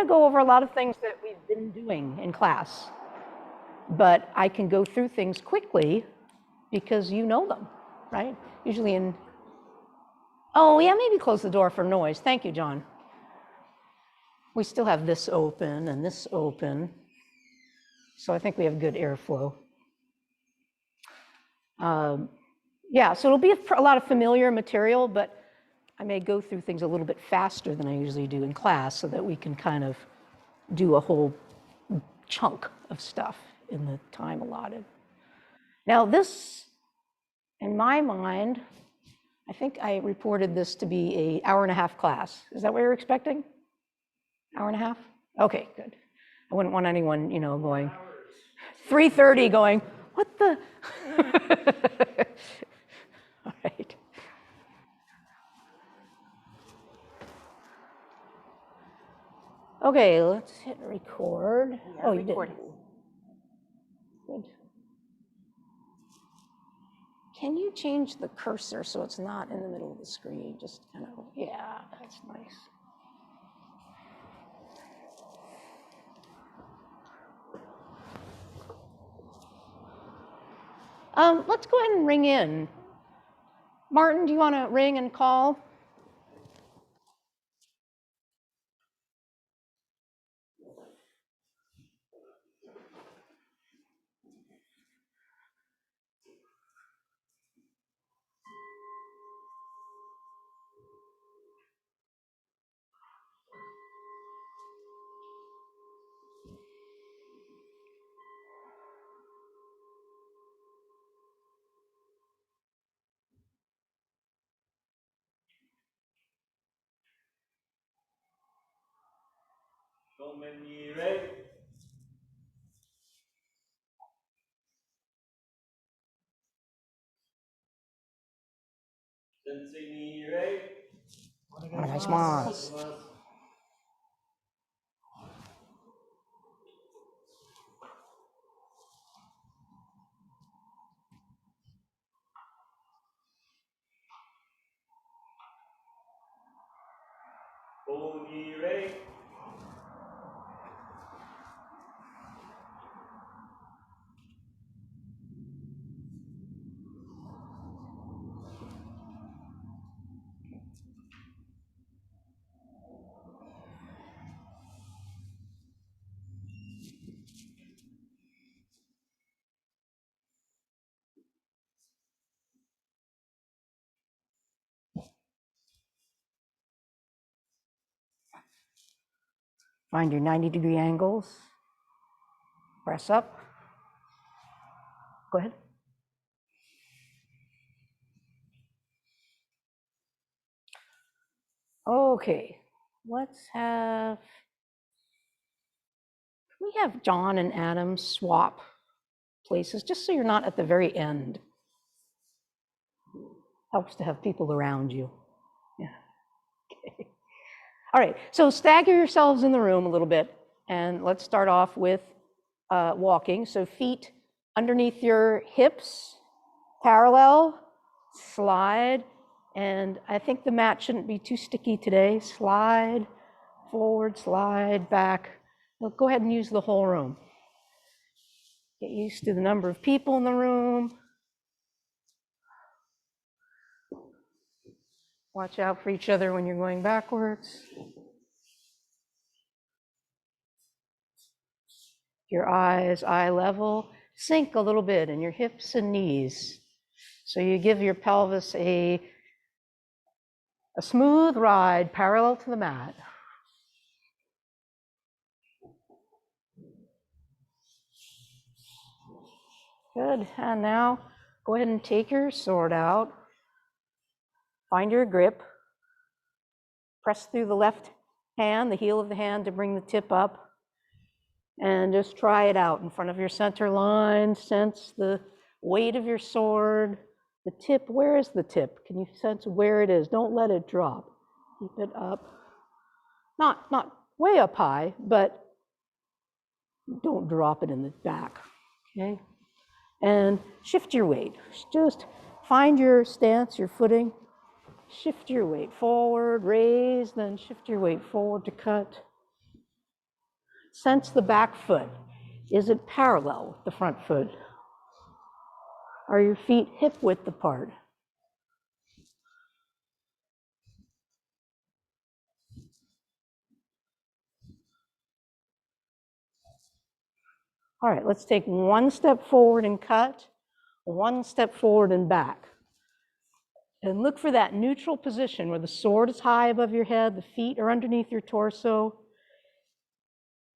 to go over a lot of things that we've been doing in class, but I can go through things quickly because you know them, right? Usually in, oh yeah, maybe close the door for noise. Thank you, John. We still have this open and this open, so I think we have good airflow. Yeah, so it'll be a lot of familiar material, but I may go through things a little bit faster than I usually do in class so that we can kind of do a whole chunk of stuff in the time allotted. Now this, in my mind, I think I reported this to be an hour-and-a-half class. Is that what you're expecting? Hour and a half? Okay, good. I wouldn't want anyone, you know, going 3:30 going, what the? All right. Okay, let's hit record. Oh, you did. Good. Can you change the cursor so it's not in the middle of the screen? Just kind of, yeah, that's nice. Let's go ahead and ring in. Martin, do you want to ring and call? Find your 90-degree angles. Press up. Go ahead. Okay, let's have, can we have John and Adam swap places just so you're not at the very end? Helps to have people around you. Yeah. Okay. All right, so stagger yourselves in the room a little bit, and let's start off with walking. So feet underneath your hips, parallel, slide, and I think the mat shouldn't be too sticky today. Slide, forward, slide, back. Well, go ahead and use the whole room. Get used to the number of people in the room. Watch out for each other when you're going backwards. Your eyes, eye level. Sink a little bit in your hips and knees. So you give your pelvis a smooth ride parallel to the mat. Good, and now go ahead and take your sword out. Find your grip. Press through the left hand, the heel of the hand to bring the tip up. And just try it out in front of your center line. Sense the weight of your sword. The tip, where is the tip? Can you sense where it is? Don't let it drop. Keep it up. Not way up high, but don't drop it in the back, okay? And shift your weight. Just find your stance, your footing. Shift your weight forward, raise, then shift your weight forward to cut. sense the back foot. Is it parallel with the front foot? Are your feet hip width apart? All right, let's take one step forward and cut, one step forward and back. And look for that neutral position where the sword is high above your head, the feet are underneath your torso.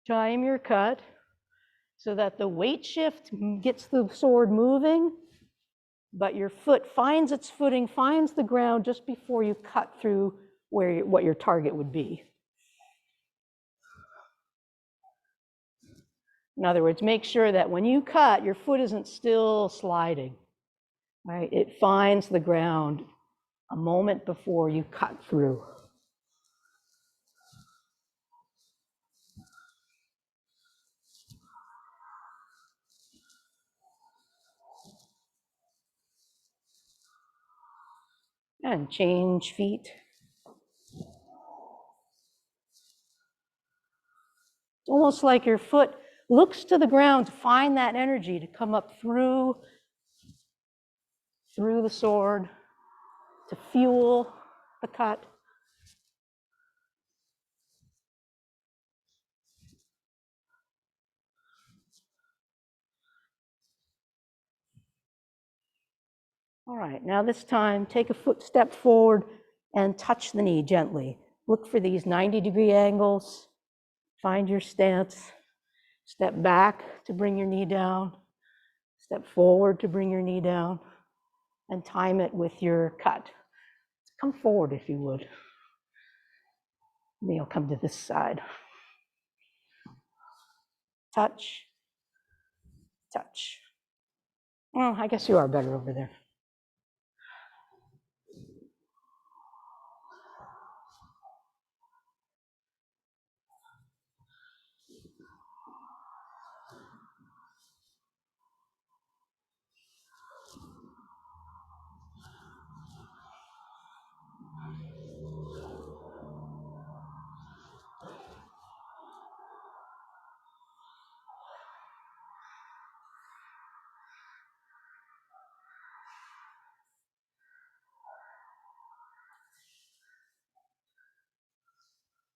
Time your cut so that the weight shift gets the sword moving, but your foot finds its footing, finds the ground just before you cut through what your target would be. In other words, make sure that when you cut, your foot isn't still sliding, right? It finds the ground a moment before you cut through. And change feet. It's almost like your foot looks to the ground to find that energy to come up through the sword, to fuel the cut. All right, now this time, take a step forward and touch the knee gently. Look for these 90-degree angles. Find your stance. Step back to bring your knee down. Step forward to bring your knee down. And time it with your cut. Come forward if you would. Maybe I'll come to this side. Touch. Touch. Oh, I guess you are better over there.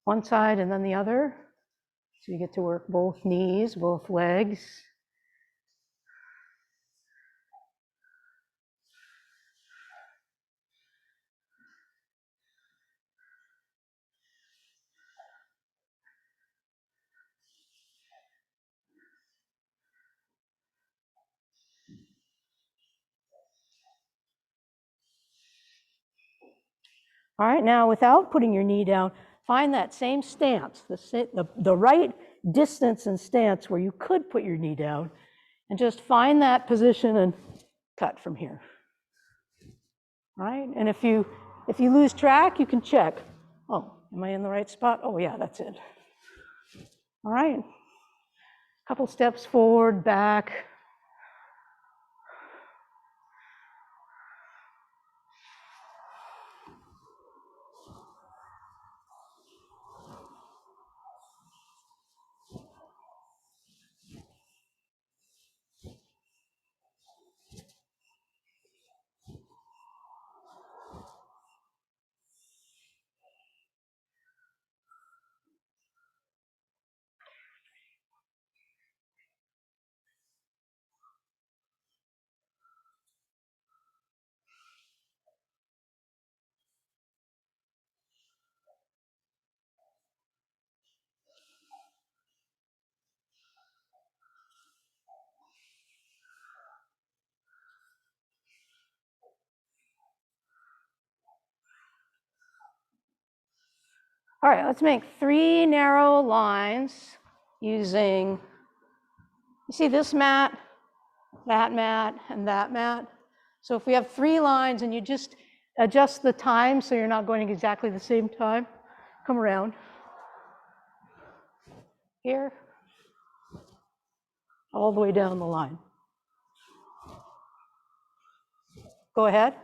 One side and then the other. So you get to work both knees, both legs. All right, now without putting your knee down, find that same stance, the right distance and stance where you could put your knee down, and just find that position and cut from here. All right, and if you lose track, you can check. Oh, am I in the right spot? Oh yeah, that's it. All right, couple steps forward, back. All right, let's make 3 narrow lines using, you see this mat, and that mat. So if we have 3 lines and you just adjust the time so you're not going exactly the same time, come around. Here, all the way down the line. Go ahead.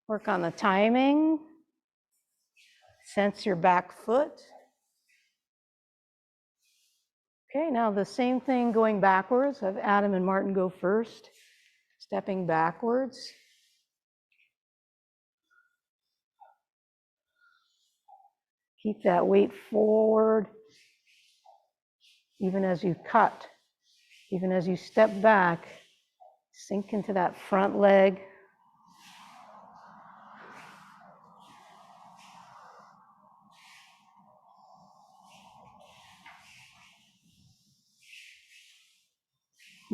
Work on the timing. Sense your back foot. Okay, now the same thing going backwards. Have Adam and Martin go first, stepping backwards. Keep that weight forward, even as you cut, even as you step back, sink into that front leg.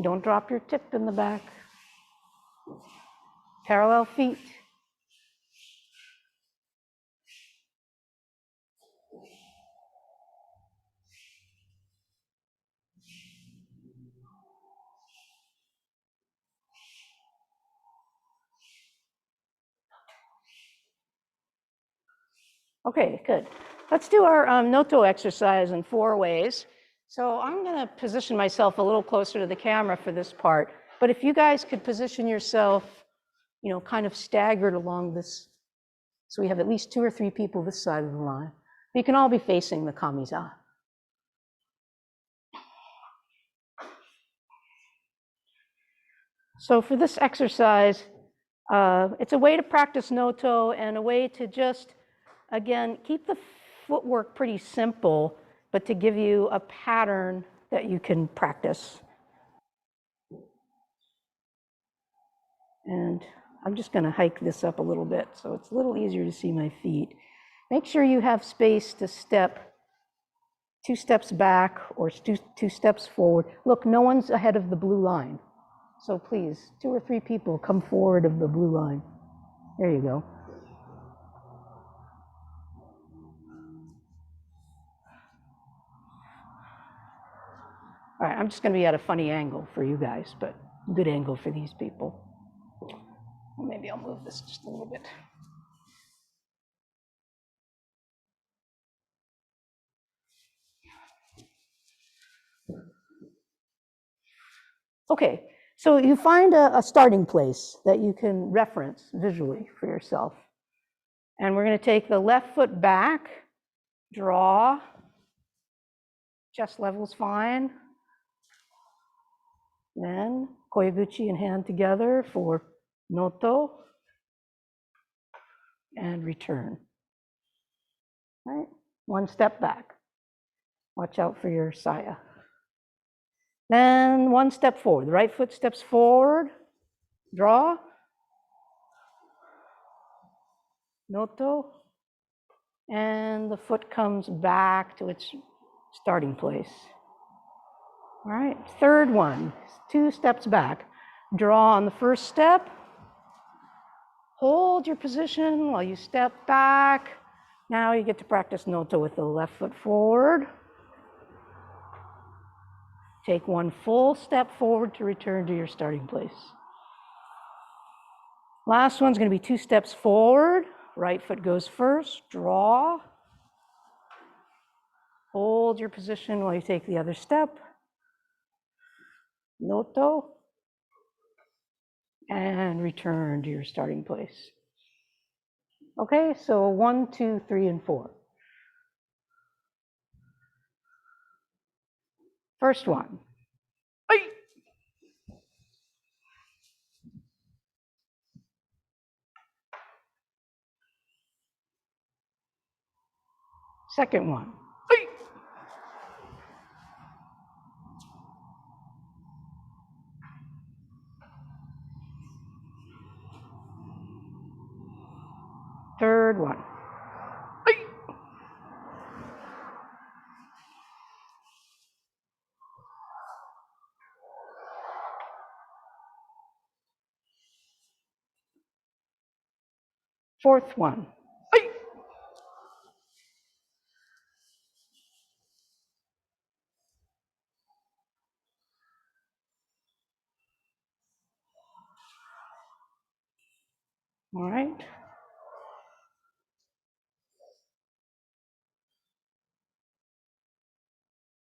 Don't drop your tip in the back. Parallel feet. Okay, good. Let's do our noto exercise in 4 ways. So I'm going to position myself a little closer to the camera for this part. But if you guys could position yourself, kind of staggered along this, so we have at least 2 or 3 people this side of the line. You can all be facing the kamiza. So for this exercise, it's a way to practice noto and a way to just, again, keep the footwork pretty simple, but to give you a pattern that you can practice. And I'm just going to hike this up a little bit so it's a little easier to see my feet. Make sure you have space to step 2 steps back or 2 steps forward. Look, no one's ahead of the blue line. So please, 2 or 3 people come forward of the blue line. There you go. All right, I'm just going to be at a funny angle for you guys, but good angle for these people. Well, maybe I'll move this just a little bit. Okay, so you find a starting place that you can reference visually for yourself. And we're going to take the left foot back, draw, chest level's fine. Then koyaguchi and hand together for noto, and return. All right, 1 step back. Watch out for your saya. Then 1 step forward. The right foot steps forward, draw, noto, and the foot comes back to its starting place. All right, 3rd one, 2 steps back. Draw on the 1st step. Hold your position while you step back. Now you get to practice noto with the left foot forward. Take 1 full step forward to return to your starting place. Last one's going to be 2 steps forward. Right foot goes first. Draw. Hold your position while you take the other step. Noto. And return to your starting place. Okay, so 1, 2, 3, and 4. First one. Second one. 3rd one. 4th one. All right.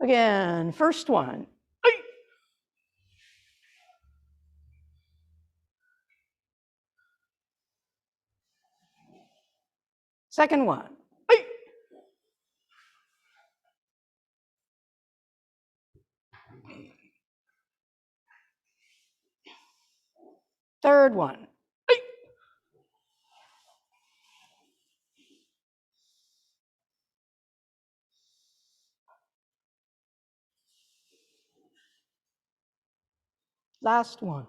Again, first one. Second one. Third one. Last one.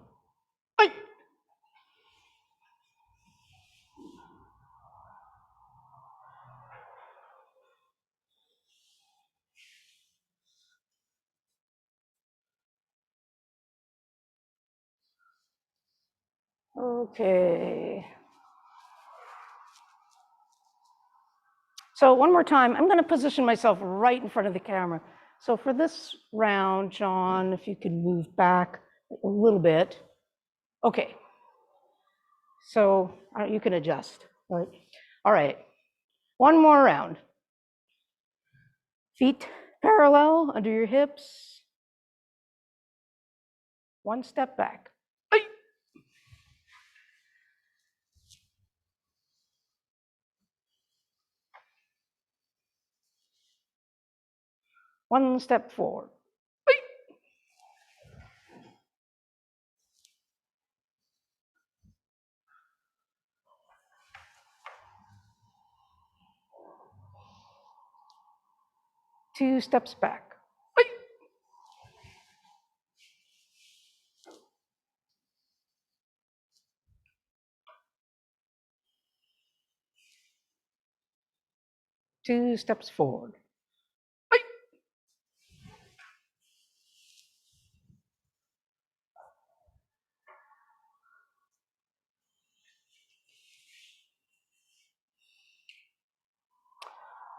Okay. So one more time, I'm going to position myself right in front of the camera. So for this round, John, if you can move back a little bit. Okay. So you can adjust. Right. All right. One more round. Feet parallel under your hips. One step back. One step forward. Two steps back. Two steps forward.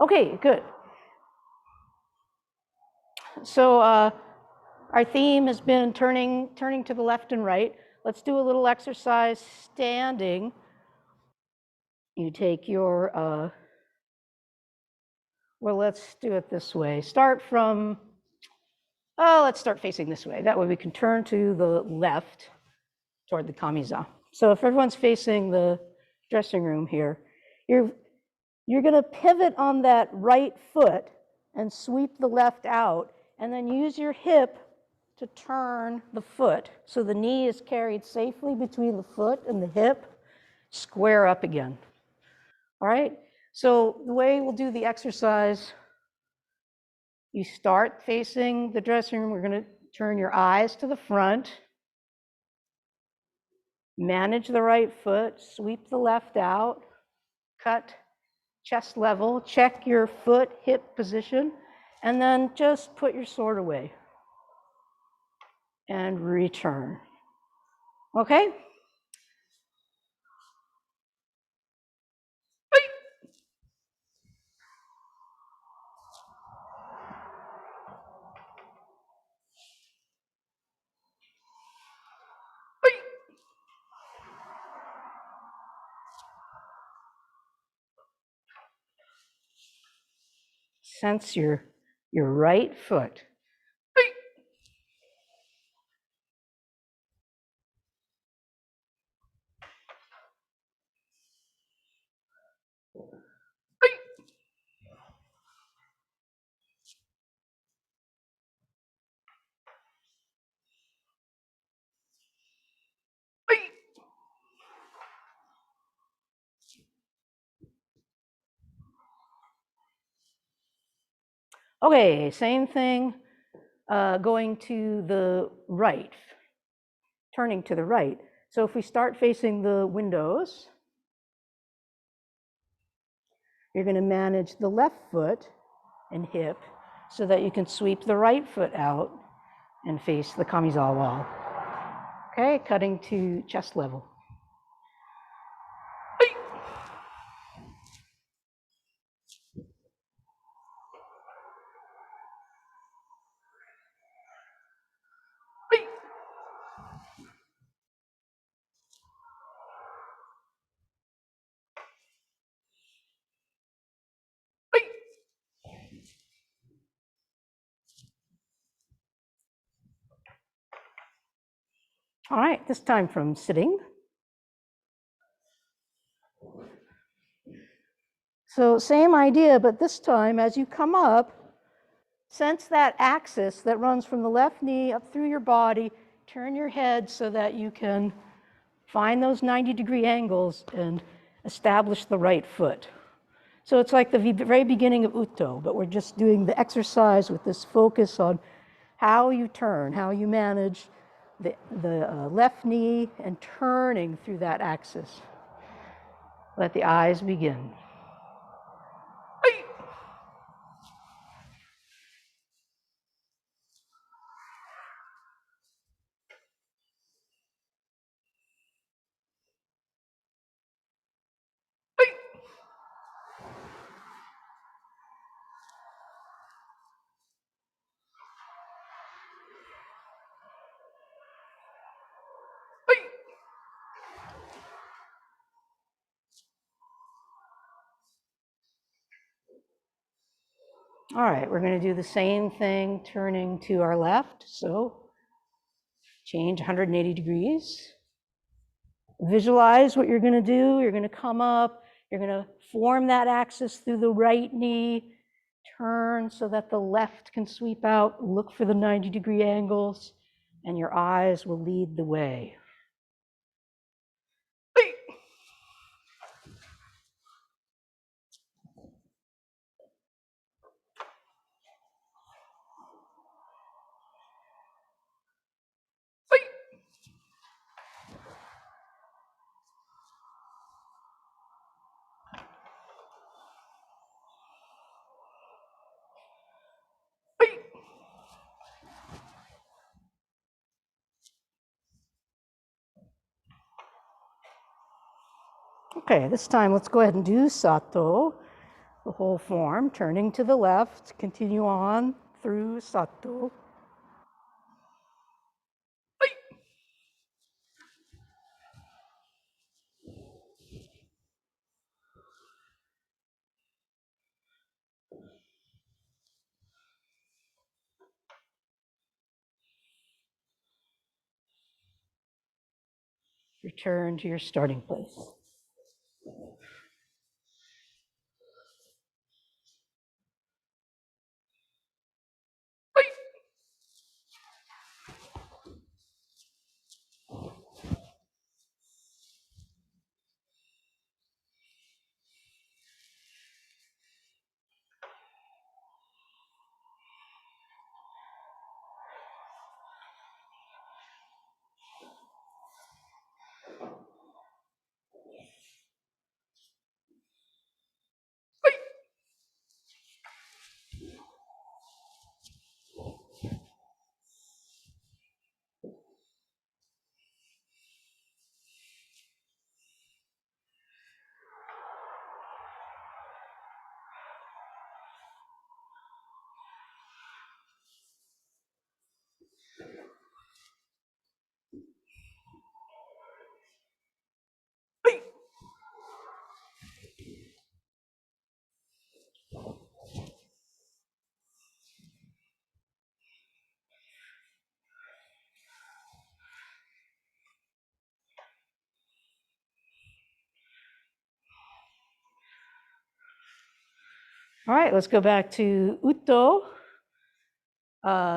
Okay, good. So our theme has been turning to the left and right. Let's do a little exercise standing. You take your, well, let's do it this way. Start from, let's start facing this way. That way we can turn to the left toward the kamiza. So if everyone's facing the dressing room here, you're going to pivot on that right foot and sweep the left out, and then use your hip to turn the foot so the knee is carried safely between the foot and the hip. Square up again. All right? So the way we'll do the exercise, you start facing the dressing room. We're going to turn your eyes to the front. Manage the right foot, sweep the left out, cut chest level, check your foot hip position, and then just put your sword away and return. Okay? Sense your right foot. Okay, same thing, going to the right, turning to the right. So if we start facing the windows, you're going to manage the left foot and hip so that you can sweep the right foot out and face the kamiza wall. Okay, cutting to chest level. All right, this time from sitting. So same idea, but this time as you come up, sense that axis that runs from the left knee up through your body. Turn your head so that you can find those 90-degree angles and establish the right foot. So it's like the very beginning of Utto, but we're just doing the exercise with this focus on how you turn, how you manage the left knee and turning through that axis. Let the eyes begin. All right, we're going to do the same thing turning to our left. So change 180 degrees. Visualize what you're going to do. You're going to come up. You're going to form that axis through the right knee. Turn so that the left can sweep out. Look for the 90-degree angles, and your eyes will lead the way. Okay, this time let's go ahead and do Sato, the whole form, turning to the left, continue on through Sato. Return to your starting place. All right, let's go back to Utto.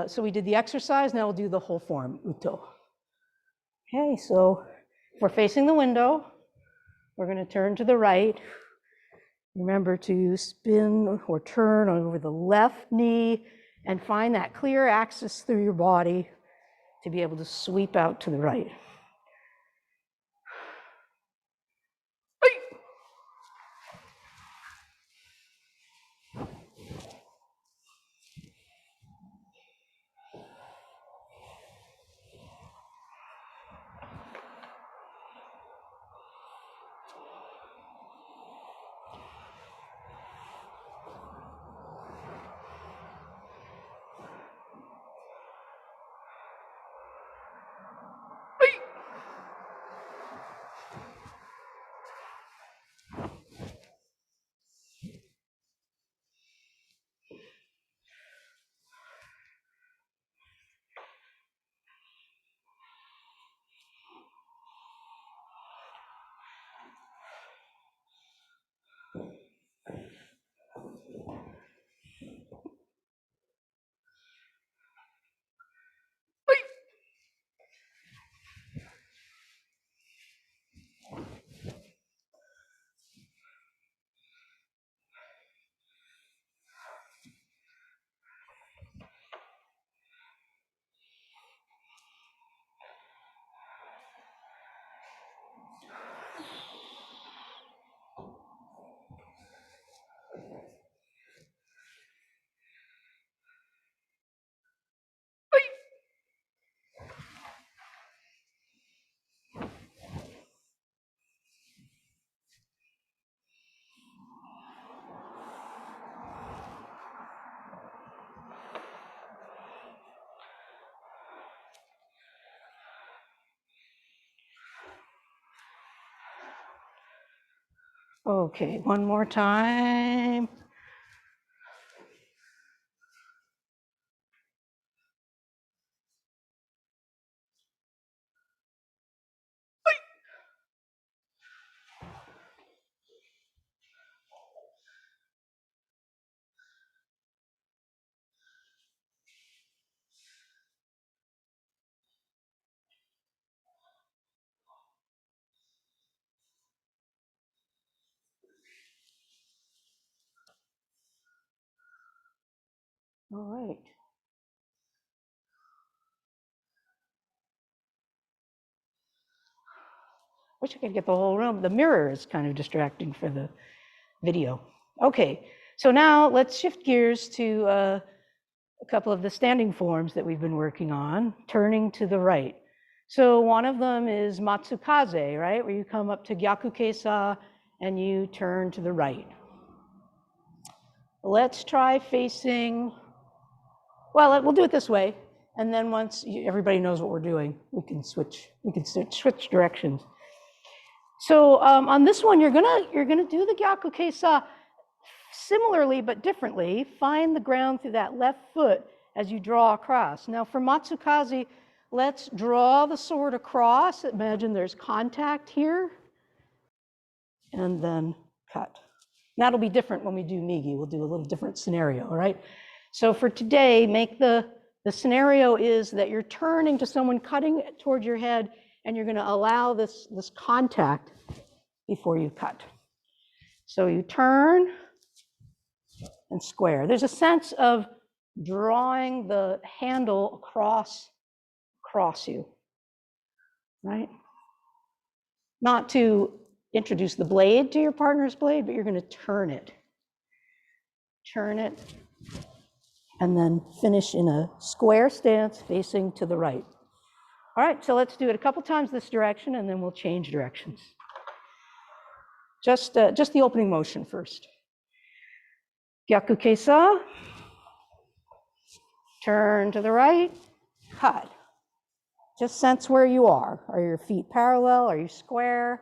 So we did the exercise, now we'll do the whole form, Utto. Okay, so if we're facing the window, we're going to turn to the right. Remember to spin or turn over the left knee and find that clear axis through your body to be able to sweep out to the right. Okay, one more time. All right. Wish I could get the whole room. The mirror is kind of distracting for the video. Okay, so now let's shift gears to a couple of the standing forms that we've been working on, turning to the right. So one of them is Matsukaze, right? Where you come up to Gyaku Keisa and you turn to the right. Let's try facing, well, we'll do it this way. And then once everybody knows what we're doing, we can switch directions. So on this one, you're gonna do the Gyaku Keisa similarly but differently. Find the ground through that left foot as you draw across. Now for Matsukaze, let's draw the sword across. Imagine there's contact here, and then cut. That'll be different when we do Migi. We'll do a little different scenario, all right? So for today, make the scenario is that you're turning to someone cutting toward your head, and you're gonna allow this contact before you cut. So you turn and square. There's a sense of drawing the handle across you, right? Not to introduce the blade to your partner's blade, but you're gonna turn it, and then finish in a square stance facing to the right. All right, so let's do it a couple times this direction, and then we'll change directions. Just the opening motion first. Gyaku Keisa, turn to the right, cut. Just sense where you are. Are your feet parallel? Are you square?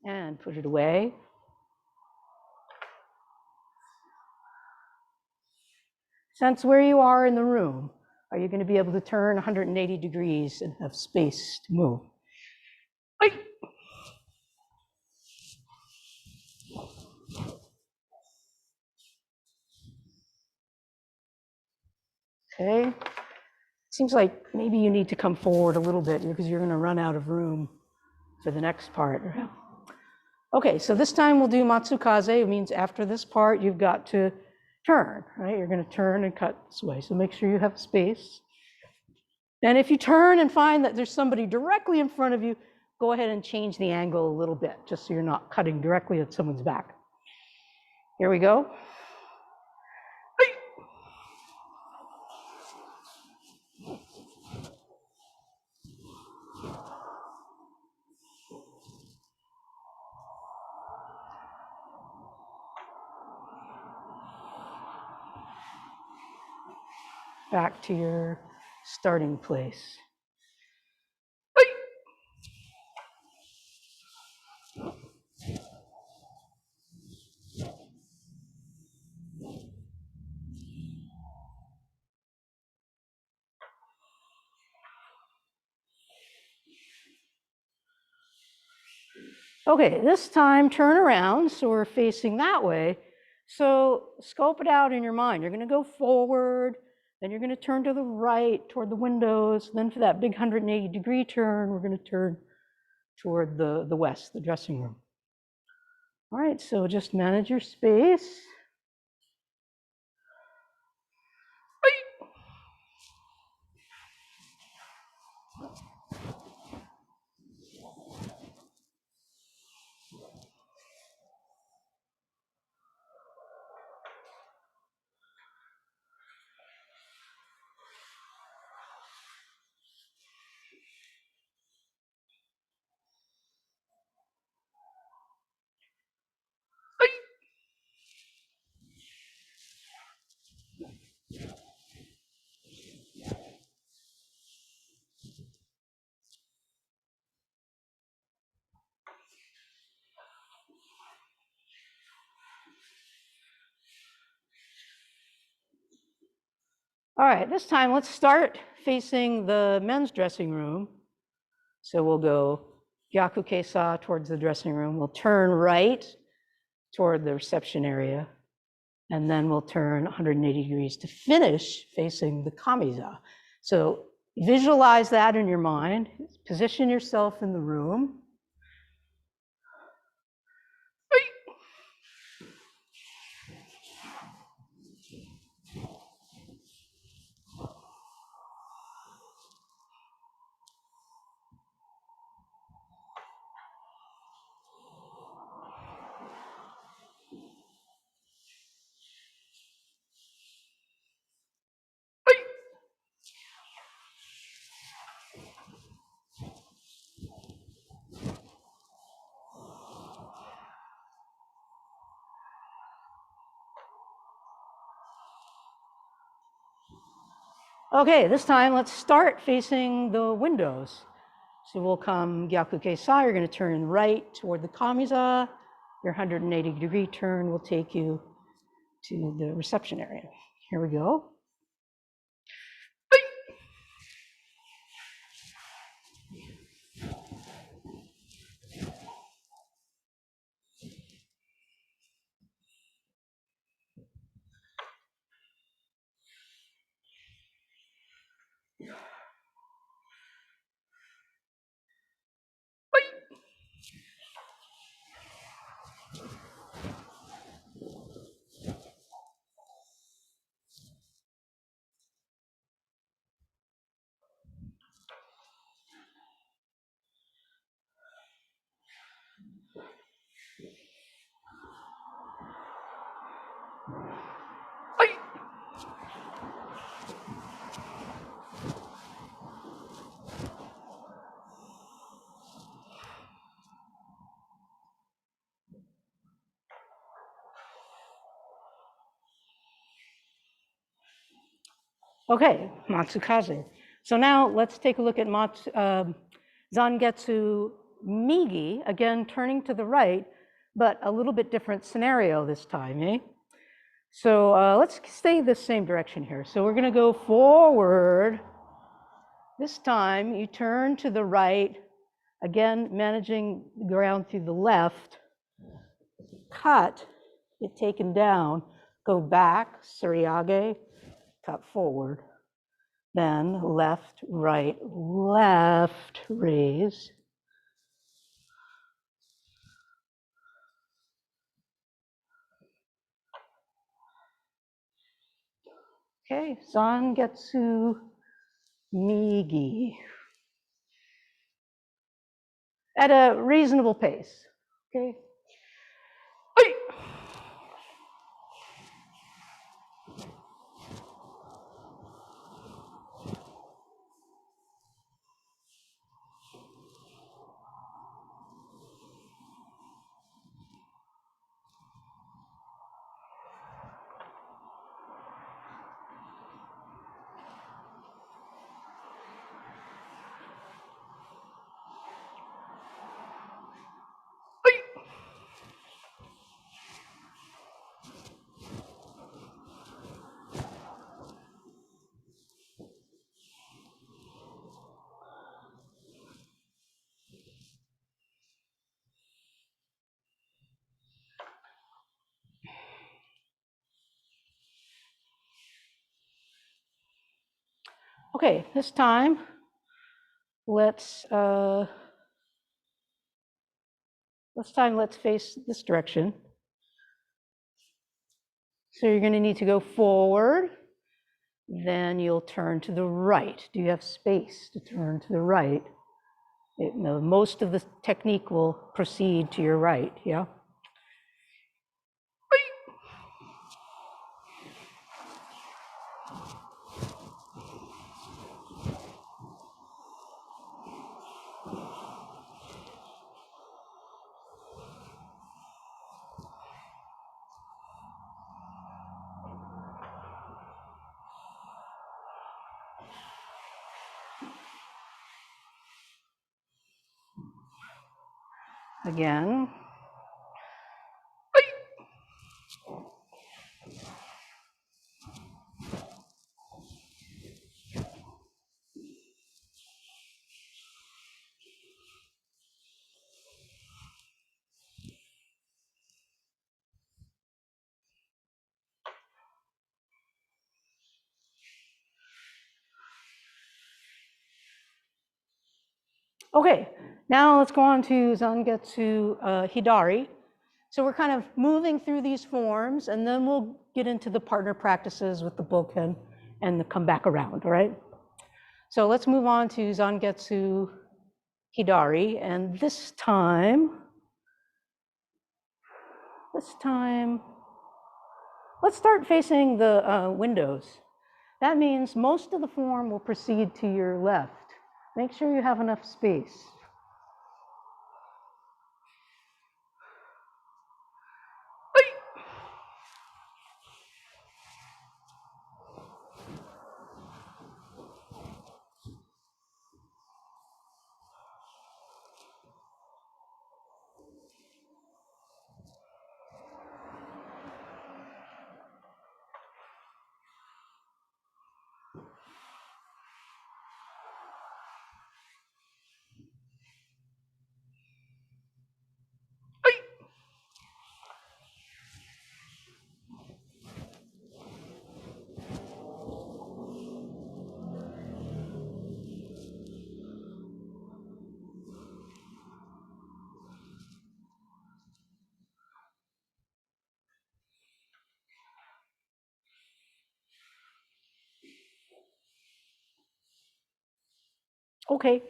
And put it away. Sense where you are in the room. Are you going to be able to turn 180 degrees and have space to move? Okay. Seems like maybe you need to come forward a little bit because you're going to run out of room for the next part. Okay, so this time we'll do Matsukaze. It means after this part, you've got to turn, right? You're going to turn and cut this way. So make sure you have space. And if you turn and find that there's somebody directly in front of you, go ahead and change the angle a little bit, just so you're not cutting directly at someone's back. Here we go. Back to your starting place. Okay, this time turn around so we're facing that way. So scope it out in your mind. You're going to go forward, then you're going to turn to the right toward the windows. Then for that big 180-degree turn, we're going to turn toward the west, the dressing room. All right, so just manage your space. All right, this time let's start facing the men's dressing room. So we'll go Gyaku Keisa towards the dressing room. We'll turn right toward the reception area. And then we'll turn 180 degrees to finish facing the Kamiza. So visualize that in your mind. Position yourself in the room. Okay, this time let's start facing the windows. So we'll come Gyaku Keisa, you're going to turn right toward the Kamiza. Your 180-degree turn will take you to the reception area. Here we go. Okay, Matsukaze. So now let's take a look at Zangetsu Migi, again turning to the right, but a little bit different scenario this time, eh? So let's stay the same direction here. So we're gonna go forward. This time you turn to the right, again managing the ground through the left, cut, get taken down, go back, Suriage, cut forward. Then left, right, left, raise. Okay, Zangetsu Migi. At a reasonable pace, okay? Okay, this time, let's face this direction. So you're going to need to go forward, then you'll turn to the right. Do you have space to turn to the right? Most of the technique will proceed to your right, yeah? Again. Okay, now let's go on to Zangetsu Hidari. So we're kind of moving through these forms, and then we'll get into the partner practices with the Bokken and come back around, all right? So let's move on to Zangetsu Hidari, and this time, let's start facing the windows. That means most of the form will proceed to your left. Make sure you have enough space. Okay,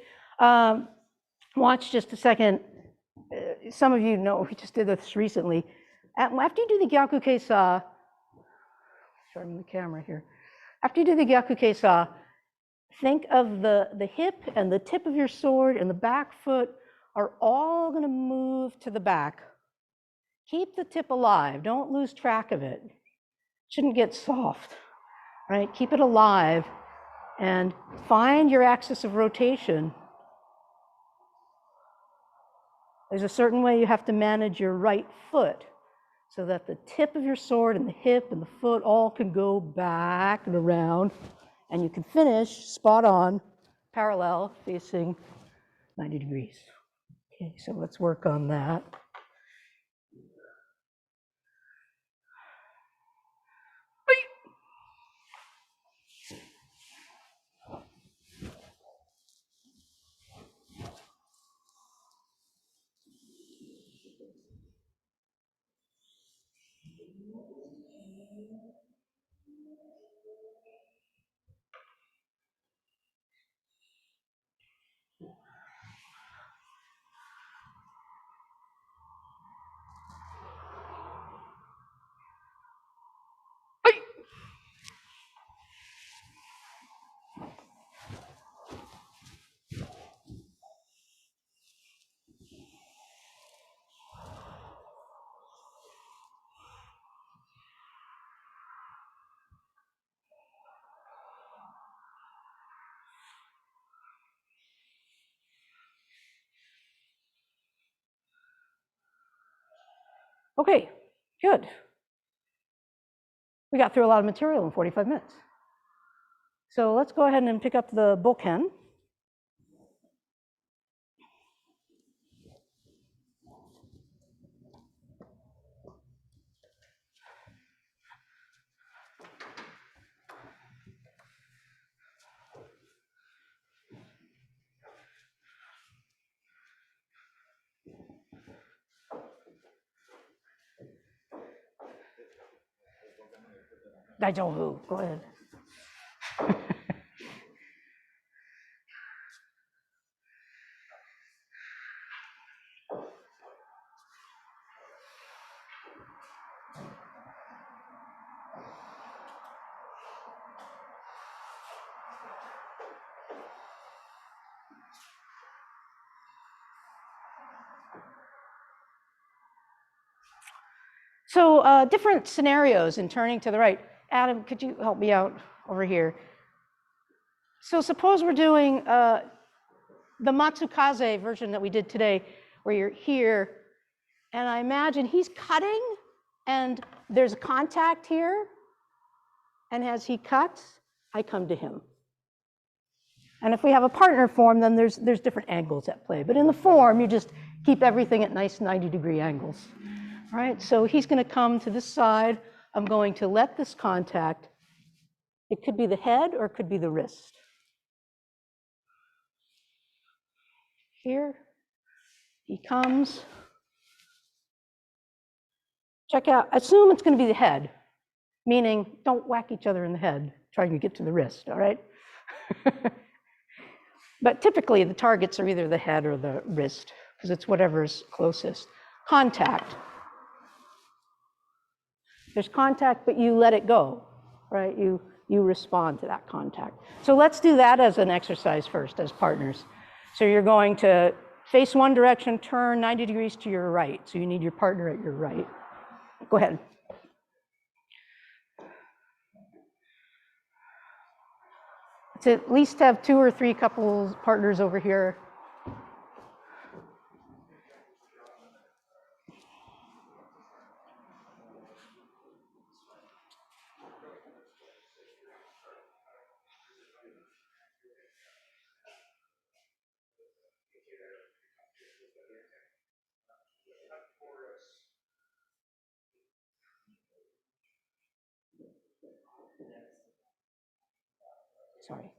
watch just a second. Some of you know, we just did this recently. After you do the Gyaku Keisa, starting the camera here. After you do the Gyaku Keisa, think of the hip and the tip of your sword and the back foot are all gonna move to the back. Keep the tip alive, don't lose track of it. Shouldn't get soft, right? Keep it alive and find your axis of rotation. There's a certain way you have to manage your right foot so that the tip of your sword and the hip and the foot all can go back and around, and you can finish spot on, parallel, facing 90 degrees. Okay, so let's work on that. Okay, good. We got through a lot of material in 45 minutes. So let's go ahead and pick up the Bokken. Daijoubu, go ahead. So different scenarios in turning to the right. Adam, could you help me out over here? So suppose we're doing the Matsukaze version that we did today, where you're here, and I imagine he's cutting, and there's a contact here, and as he cuts, I come to him. And if we have a partner form, then there's different angles at play. But in the form, you just keep everything at nice 90-degree angles. All right, so he's going to come to this side. I'm going to let this contact. It could be the head or it could be the wrist. here. He comes. Check out, assume it's going to be the head, meaning don't whack each other in the head trying to get to the wrist, all right? But typically the targets are either the head or the wrist, because it's whatever's closest. Contact. There's contact, but you let it go, right? You respond to that contact. So let's do that as an exercise first, as partners. So you're going to face one direction, turn 90 degrees to your right. So you need your partner at your right. Go ahead. To at least have 2 or 3 couples, partners over here. Sorry.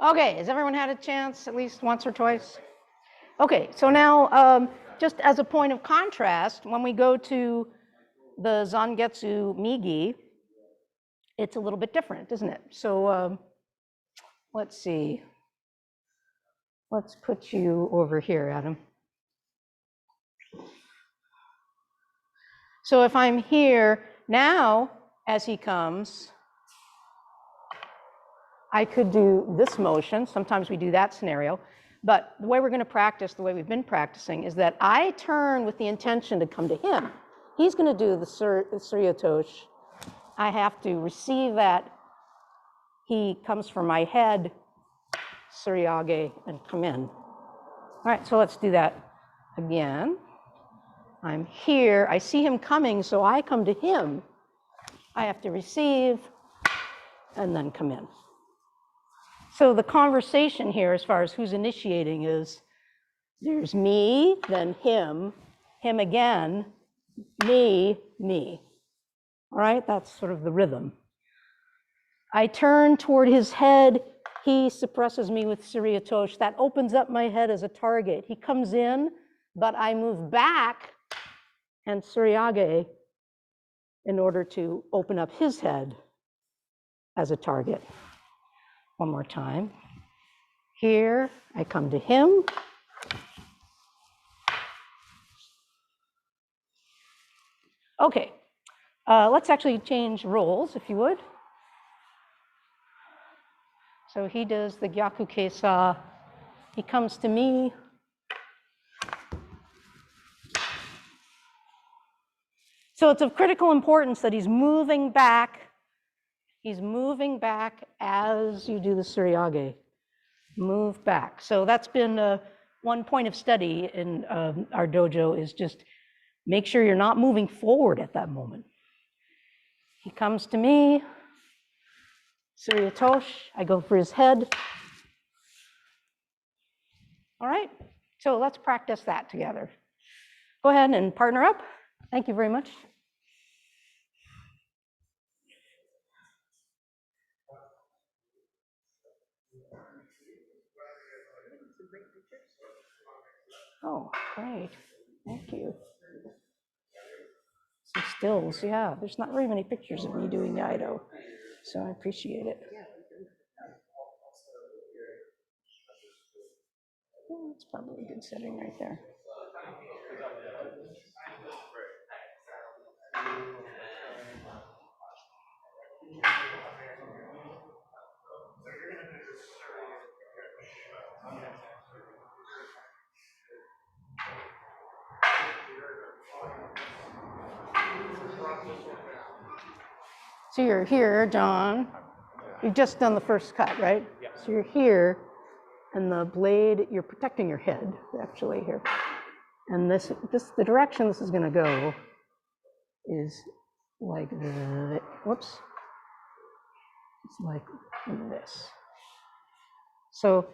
Okay, has everyone had a chance at least once or twice? Okay, so now just as a point of contrast, when we go to the Zangetsu Migi, it's a little bit different, isn't it? So let's see. Let's put you over here, Adam. So if I'm here now, as he comes, I could do this motion. Sometimes we do that scenario. But the way we're going to practice, the way we've been practicing, is that I turn with the intention to come to him. He's going to do the Suryatosh. I have to receive that. He comes from my head, Suryage, and come in. All right, so let's do that again. I'm here. I see him coming, so I come to him. I have to receive and then come in. So the conversation here, as far as who's initiating, is there's me, then him again, me. All right, that's sort of the rhythm. I turn toward his head. He suppresses me with Suryatosh. That opens up my head as a target. He comes in. but I move back and Tsuryage in order to open up his head as a target. One more time. Here, I come to him. Okay, let's actually change roles, if you would. So he does the Gyaku Keisa. He comes to me. So it's of critical importance that he's moving back. He's moving back as you do the Tsuryage. Move back. So that's been one point of study in our dojo, is just make sure you're not moving forward at that moment. He comes to me, Suryatosh, I go for his head. All right, so let's practice that together. Go ahead and partner up. Thank you very much. Oh, great. Thank you. Some stills, yeah. There's not very many pictures of me doing Iaido, so I appreciate it. Oh, that's probably a good setting right there. So you're here, John. You've just done the first cut, right? Yeah. So you're here, and the blade, you're protecting your head, actually, here. And the direction this is going to go is like the, whoops. It's like this. So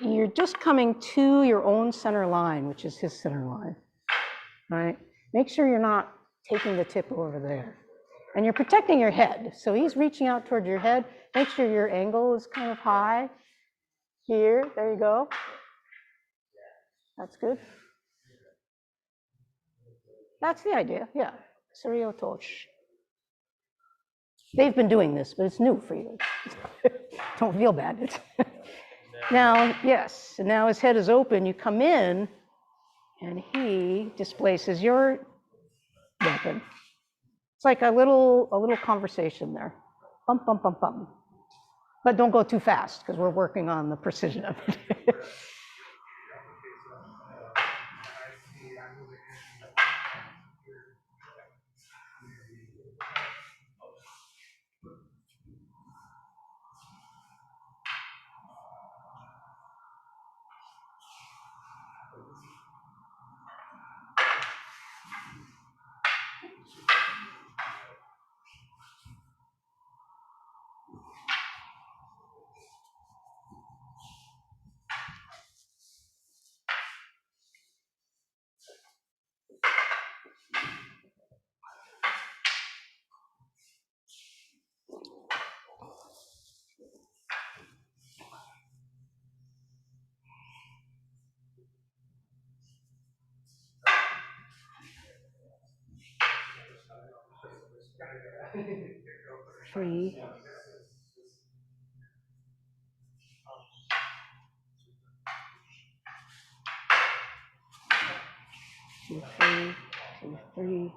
you're just coming to your own center line, which is his center line, right? Make sure you're not taking the tip over there. And you're protecting your head. So he's reaching out towards your head. Make sure your angle is kind of high. Here, there you go. That's good. That's the idea, yeah. Suryotosh. They've been doing this, but it's new for you. Don't feel bad. Now, yes, now his head is open. You come in, and he displaces your weapon. It's like a little conversation there. Bump, bump, bump, bump. But don't go too fast, because we're working on the precision of it. 3. 2, 3, 2, 3.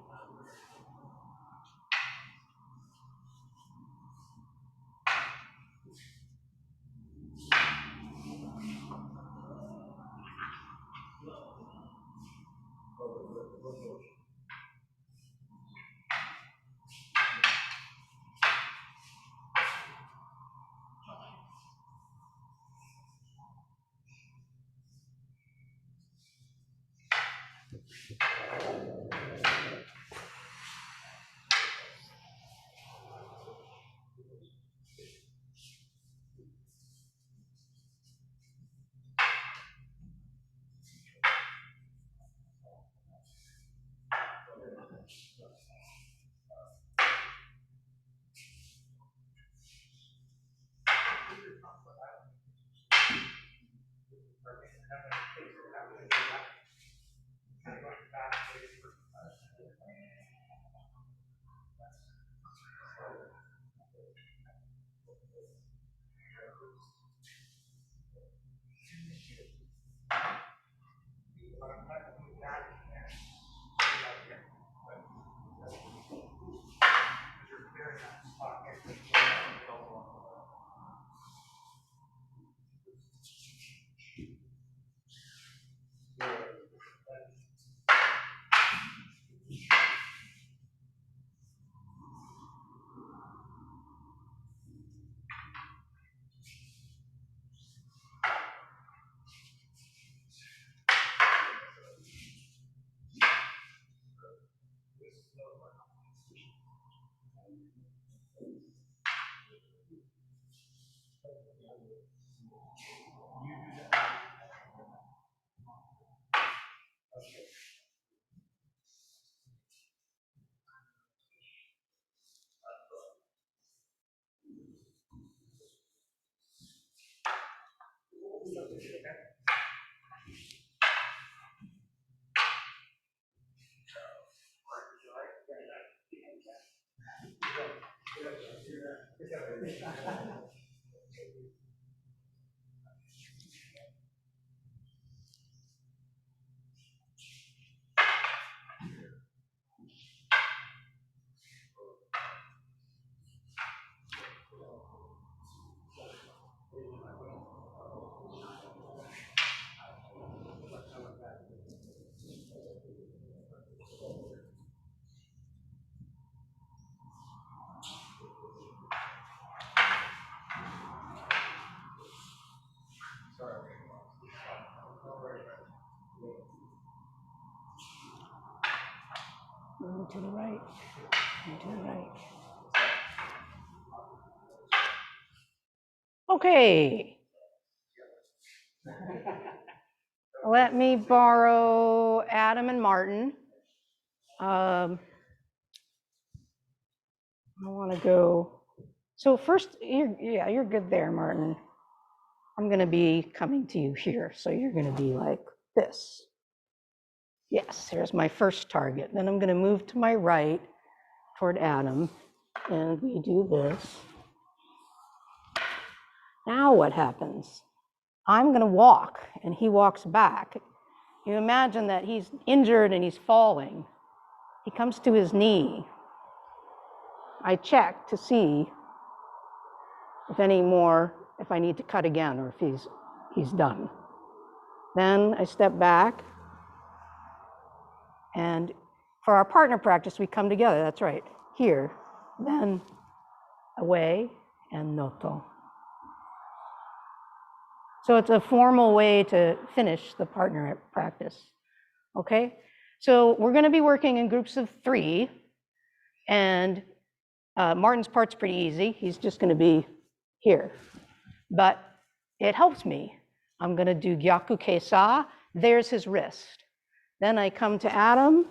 Move to the right, move to the right. Okay. Let me borrow Adam and Martin. I want to go. So first, you're good there, Martin. I'm going to be coming to you here. So you're going to be like this. Yes, here's my first target. Then I'm going to move to my right toward Adam. And we do this. Now what happens? I'm going to walk and he walks back. You imagine that he's injured and he's falling. He comes to his knee. I check to see if I need to cut again or if he's done. Then I step back. And for our partner practice, we come together. That's right. Here, then away and noto. So it's a formal way to finish the partner practice. Okay? So we're going to be working in groups of 3. And Martin's part's pretty easy. He's just going to be here. But it helps me. I'm going to do gyaku keisa. There's his wrist. Then I come to Adam.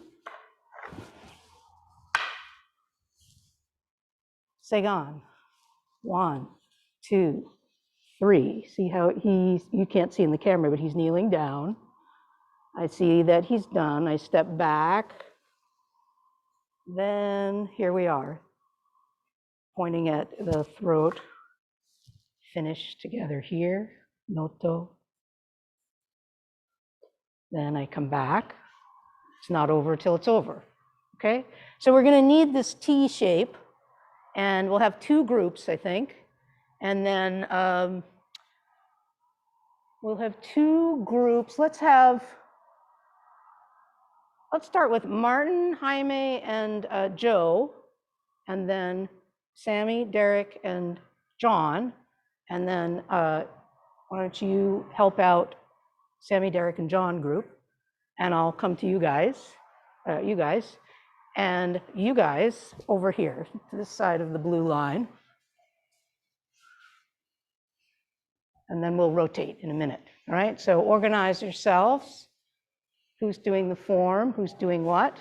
Seigan. 1, 2, 3. See how you can't see in the camera, but he's kneeling down. I see that he's done. I step back. Then here we are, pointing at the throat. Finish together here, noto. Then I come back. It's not over till it's over, okay? So we're gonna need this T shape, and we'll have 2 groups, I think. And then we'll have 2 groups. Let's start with Martin, Jaime, and Joe, and then Sammy, Derek, and John. And then why don't you help out Sammy, Derek, and John group, and I'll come to you guys, and you guys over here to this side of the blue line. And then we'll rotate in a minute, all right? So organize yourselves. Who's doing the form? Who's doing what?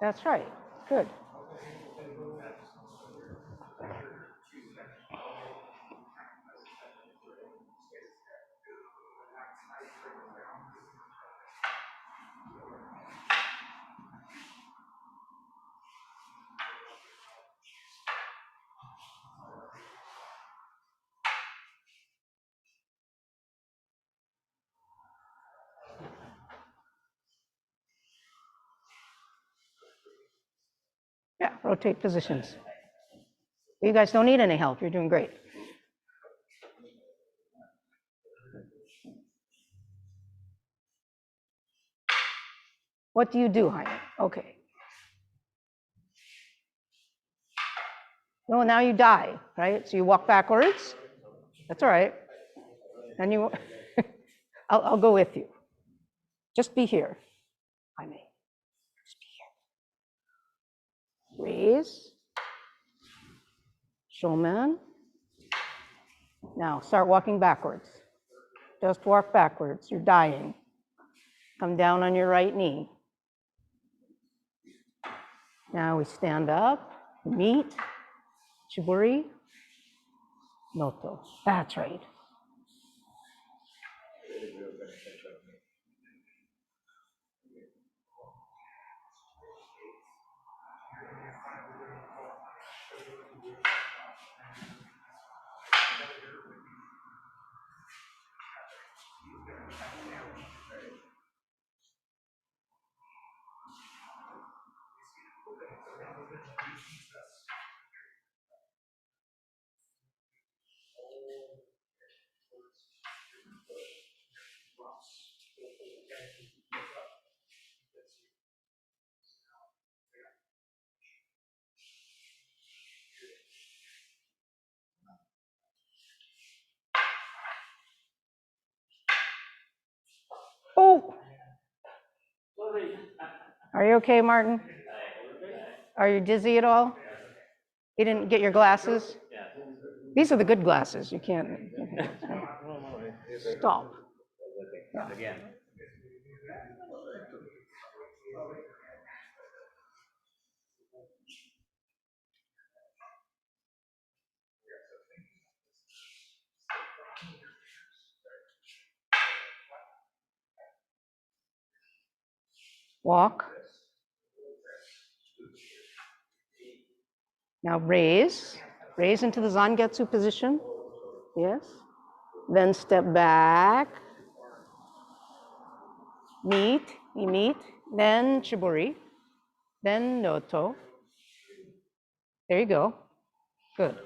That's right. Good. Yeah, rotate positions. You guys don't need any help. You're doing great. What do you do, Jaime? Okay. No, now you die, right? So you walk backwards. That's all right. And you, I'll go with you. Just be here, Jaime. Just be here. Raise. Showman. Now start walking backwards. Just walk backwards. You're dying. Come down on your right knee. Now we stand up, meet, Chiburi, noto. That's right. Oh! Are you okay, Martin? Are you dizzy at all? You didn't get your glasses? These are the good glasses. You can't. Stop. Yeah. Walk. Now raise. Raise into the Zangetsu position. Yes. Then step back. Meet. You meet. Then Chiburi. Then noto. There you go. Good.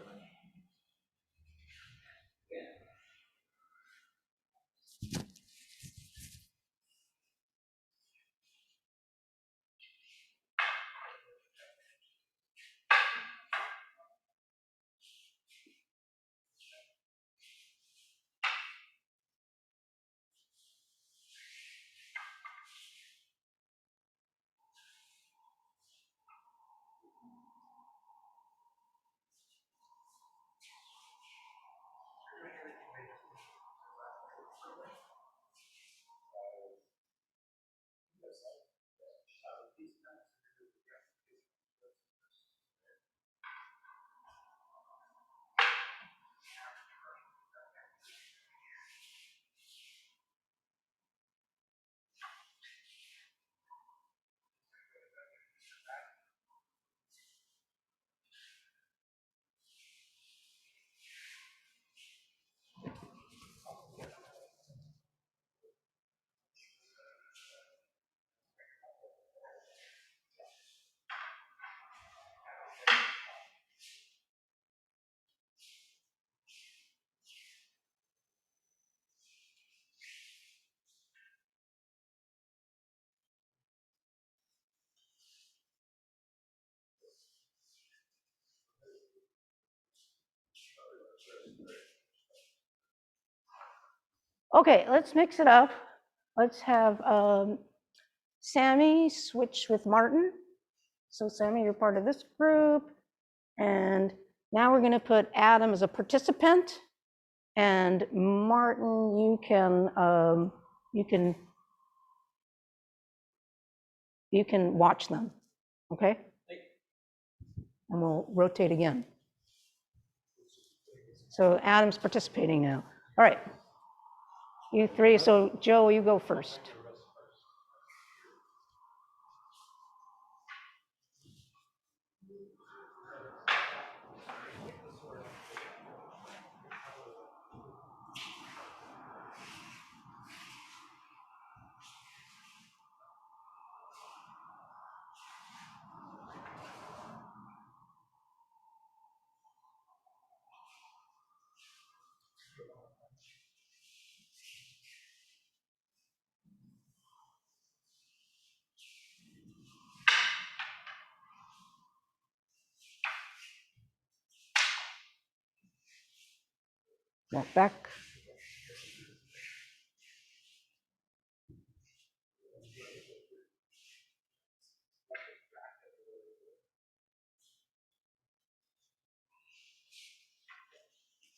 Okay, let's mix it up. Let's have Sammy switch with Martin. So Sammy, you're part of this group. And now we're gonna put Adam as a participant. And Martin, you can watch them. okay? And we'll rotate again. So Adam's participating now. All right, you three, so Joe, you go first. Walk back.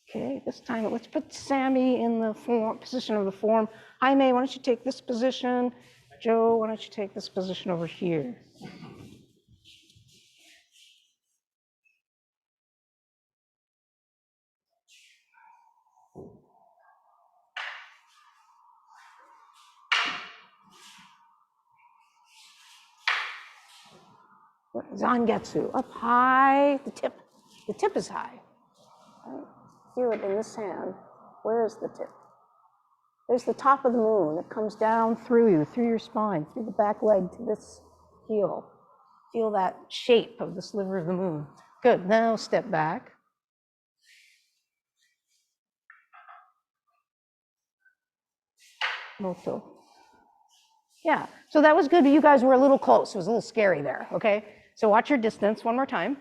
Okay, this time let's put Sammy in the position of the form. Jaime, why don't you take this position? Joe, why don't you take this position over here? Zangetsu, up high, the tip is high. I don't feel it in this hand. Where is the tip? There's the top of the moon. It comes down through you, through your spine, through the back leg to this heel. Feel that shape of the sliver of the moon. Good, now step back. Noto. Yeah, so that was good. You guys were a little close. It was a little scary there, okay? So watch your distance one more time.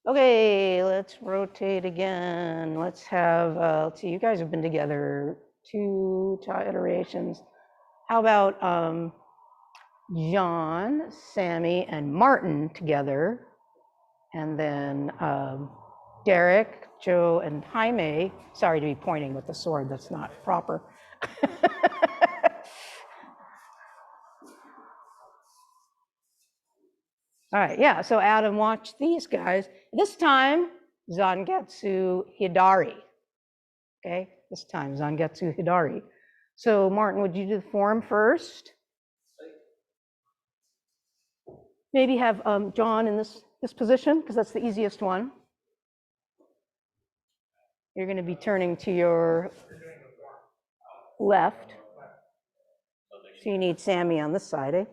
Okay, let's rotate again. Let's have, let's see, you guys have been together 2 iterations. How about John, Sammy, and Martin together? And then Derek, Joe, and Jaime. Sorry to be pointing with the sword, that's not proper. All right, yeah, so Adam, watch these guys. This time, Zangetsu Hidari. Okay, this time, Zangetsu Hidari. So Martin, would you do the form first? Maybe have John in this position, because that's the easiest one. You're going to be turning to your left. So you need Sammy on this side, eh?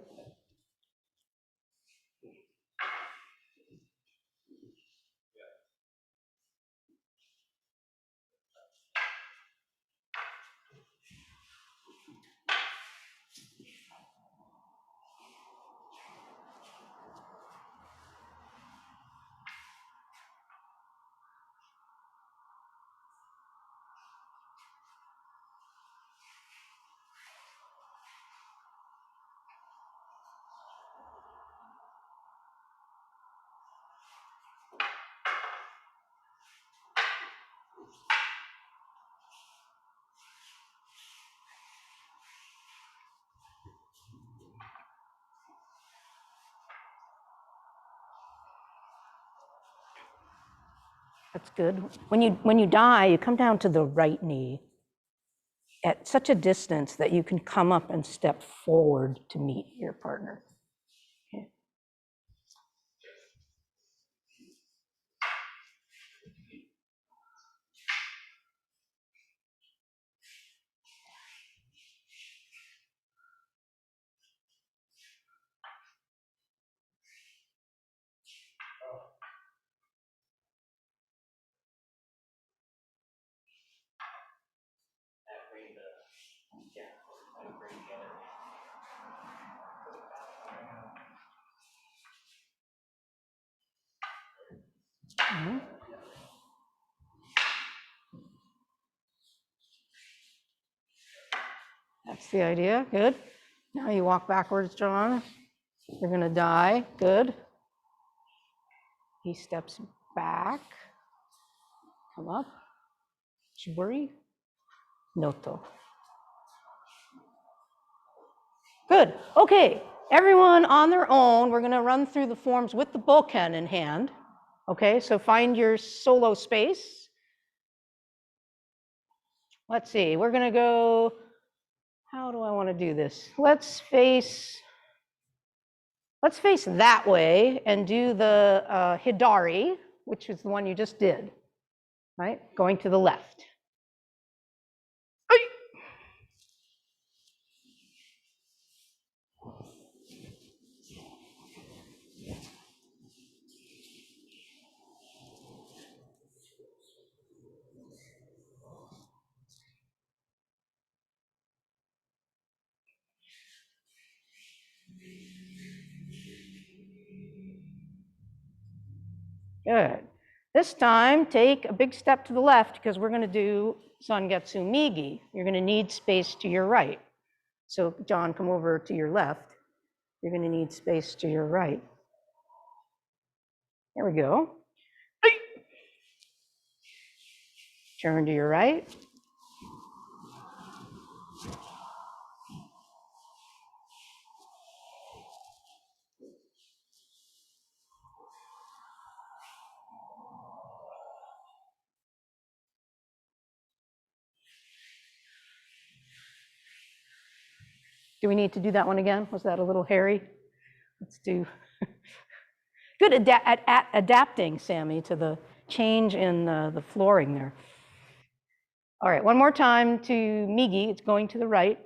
That's good. When you die, you come down to the right knee at such a distance that you can come up and step forward to meet your partner. Okay. Mhm. That's the idea, good. Now you walk backwards, John. You're gonna die, good. He steps back, come up, Chiburi, noto. Good, okay, everyone on their own, we're gonna run through the forms with the bokken in hand. Okay, so find your solo space. Let's see, we're gonna go, how do I wanna do this? Let's face that way and do the hidari, which is the one you just did, right? Going to the left. Good. This time, take a big step to the left because we're going to do Zangetsu Migi. You're going to need space to your right. So John, come over to your left. You're going to need space to your right. There we go. Turn to your right. Do we need to do that one again? Was that a little hairy? Let's do. Good at adapting, Sammy, to the change in the flooring there. All right, one more time to Migi. It's going to the right.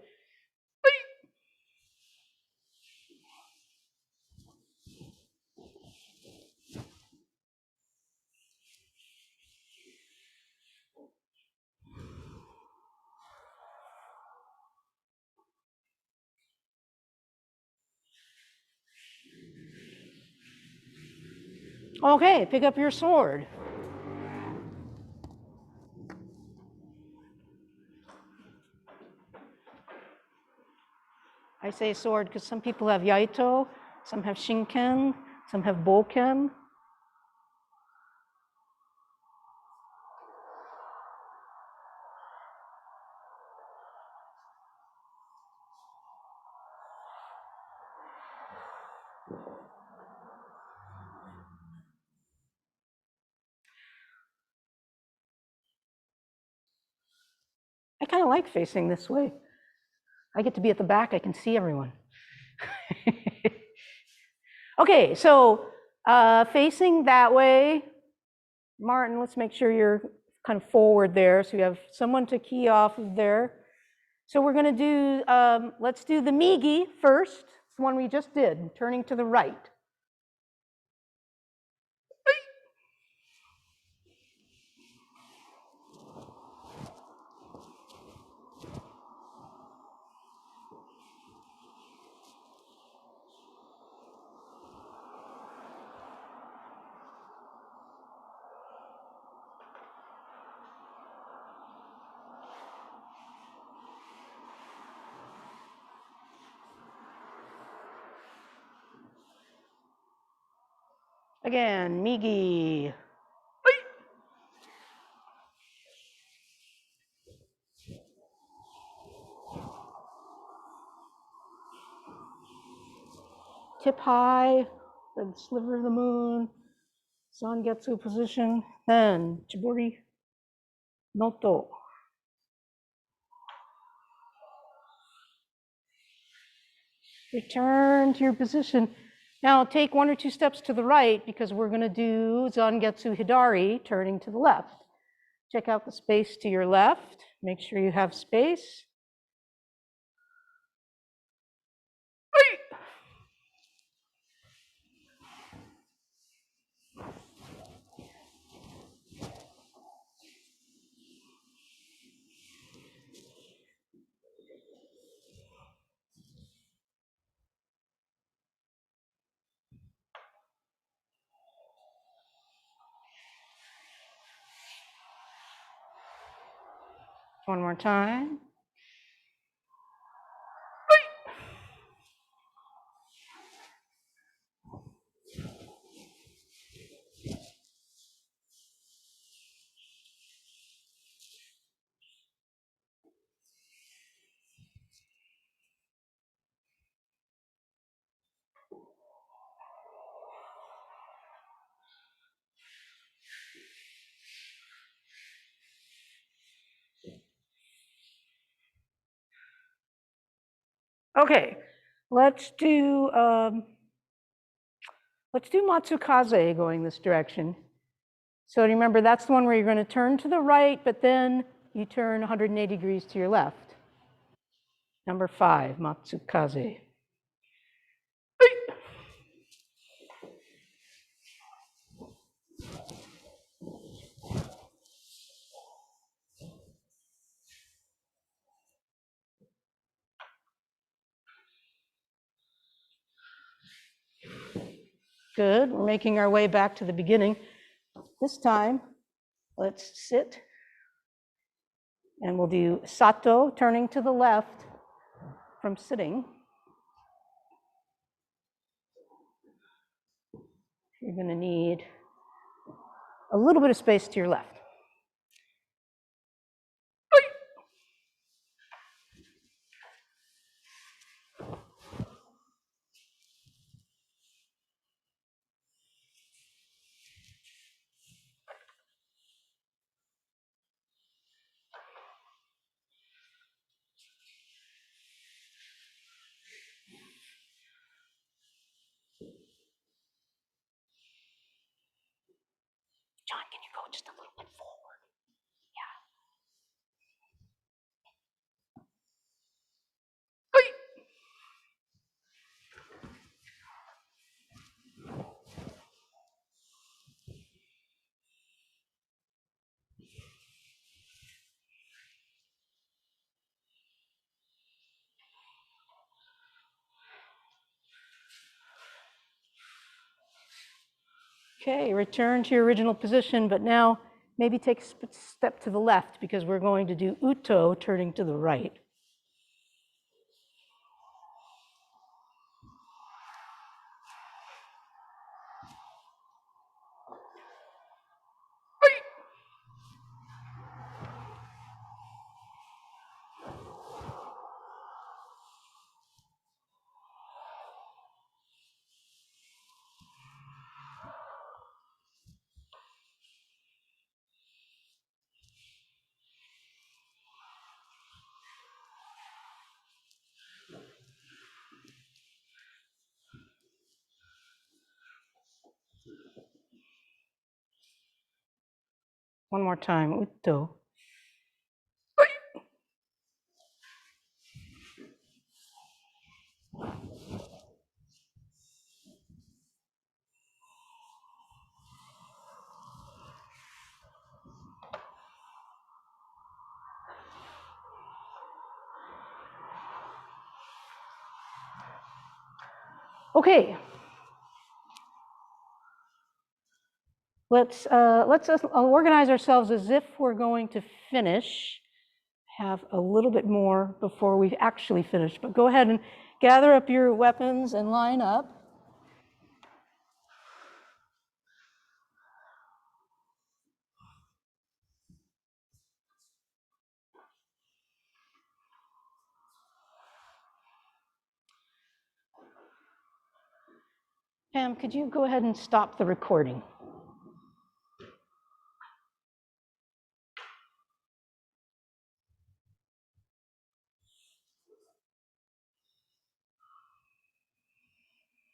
Okay, pick up your sword. I say sword because some people have Iaido, some have Shinken, some have Boken. I kind of like facing this way. I get to be at the back, I can see everyone. Okay, so facing that way, Martin, let's make sure you're kind of forward there so you have someone to key off of there. So we're going to do, let's do the Migi first, the one we just did, turning to the right. Again, Migi. Tip high, the sliver of the moon, Zangetsu position, then Chiburi, noto. Return to your position. Now take 1 or 2 steps to the right because we're going to do Zangetsu Hidari, turning to the left. Check out the space to your left. Make sure you have space. One more time. Okay, let's do Matsukaze going this direction. So remember, that's the one where you're going to turn to the right, but then you turn 180 degrees to your left. Number 5, Matsukaze. Good, we're making our way back to the beginning. This time, let's sit, and we'll do Sato, turning to the left from sitting. You're going to need a little bit of space to your left. John, can you go just a little bit forward? Okay, return to your original position, but now maybe take a step to the left because we're going to do Uto, turning to the right. One more time, Uto. Okay. Let's organize ourselves as if we're going to finish. Have a little bit more before we actually finish, but go ahead and gather up your weapons and line up. Pam, could you go ahead and stop the recording?